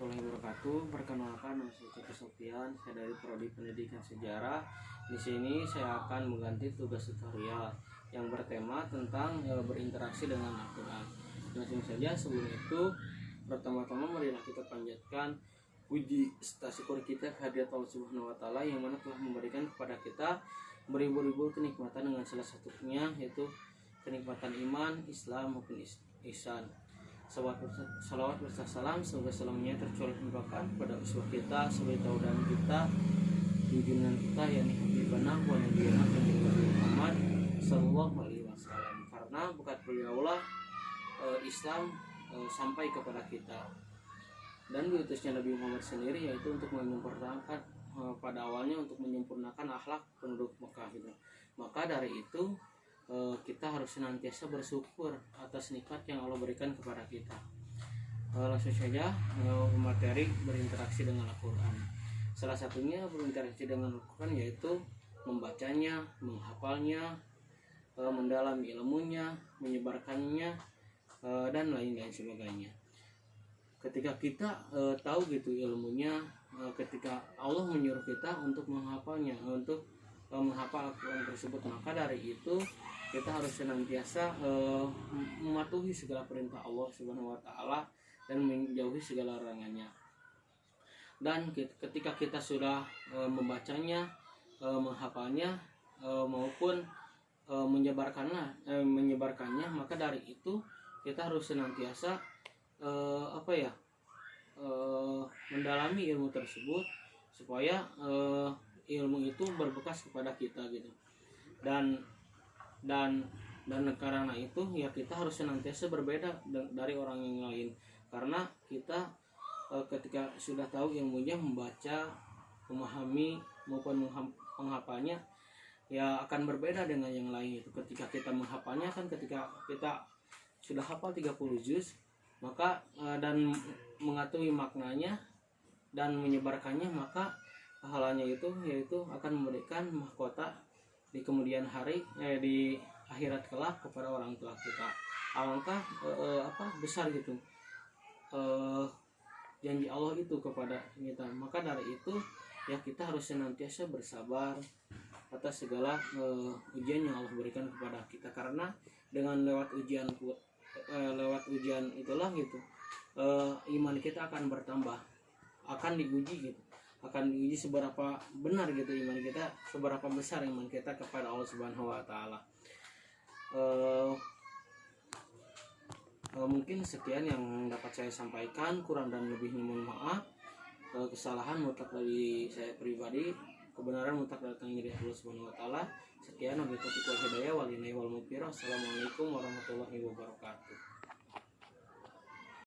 Warahmatullahi wabarakatuh. Perkenalkan, nama saya Ceko Sofian. Saya dari Prodi Pendidikan Sejarah. Di sini saya akan mengganti tugas tutorial yang bertema tentang berinteraksi dengan Al-Quran. Langsung saja, sebelum itu pertama-tama marilah kita panjatkan puji serta syukur kita kehadirat Allah Subhanahu wa taala yang mana telah memberikan kepada kita beribu-ribu kenikmatan, dengan salah satunya yaitu kenikmatan iman, Islam maupun ihsan. Salawat berserta salam semoga selamanya tercurahkan kepada uswah kita, sebagai tauladan kita, junjungan kita, yakni Habibana wa Nabiyana Muhammad sallallahu alaihi wasallam. Karena berkat beliaulah Islam sampai kepada kita, dan diutusnya Nabi Muhammad sendiri yaitu untuk menyempurnakan pada awalnya untuk menyempurnakan akhlak penduduk Mekah gitu. Maka dari itu kita harus senantiasa bersyukur atas nikmat yang Allah berikan kepada kita. Langsung saja materi berinteraksi dengan Al-Quran. Salah satunya berinteraksi dengan Al-Quran yaitu membacanya, menghafalnya, mendalami ilmunya, menyebarkannya, dan lain-lain sebagainya. Ketika kita tahu gitu ilmunya, ketika Allah menyuruh kita untuk menghafalnya, untuk menghafal Al-Quran tersebut, maka dari itu kita harus senantiasa mematuhi segala perintah Allah Subhanahu wa taala dan menjauhi segala larangannya. Dan ketika kita sudah membacanya, menghafalnya, maupun menyebarkannya, maka dari itu kita harus senantiasa mendalami ilmu tersebut supaya ilmu itu berbekas kepada kita gitu. Dan karena itu ya kita harus senantiasa berbeda dari orang yang lain, karena kita ketika sudah tahu ilmunya, membaca, memahami maupun menghafalnya, ya akan berbeda dengan yang lain itu. Ketika kita menghafalnya kan, ketika kita sudah hafal 30 juz, maka dan mengetahui maknanya dan menyebarkannya, maka pahalanya itu yaitu akan memberikan mahkota di kemudian hari, di akhirat kelak kepada orang tua kita. Alangkah besar gitu janji Allah itu kepada kita. Maka dari itu ya kita harus senantiasa bersabar atas segala ujian yang Allah berikan kepada kita, karena dengan lewat ujian itulah gitu iman kita akan bertambah, akan diuji gitu, akan diuji seberapa benar gitu iman kita, seberapa besar iman kita kepada Allah Subhanahu wa taala. Mungkin sekian yang dapat saya sampaikan, kurang dan lebihnya mohon maaf. Kesalahan mutlak dari saya pribadi, kebenaran mutlak datang dari Allah Subhanahu wa taala. Sekian, wabillahi taufiq wal hidayah, wal hidayah wal mughfirah. Assalamualaikum warahmatullahi wabarakatuh.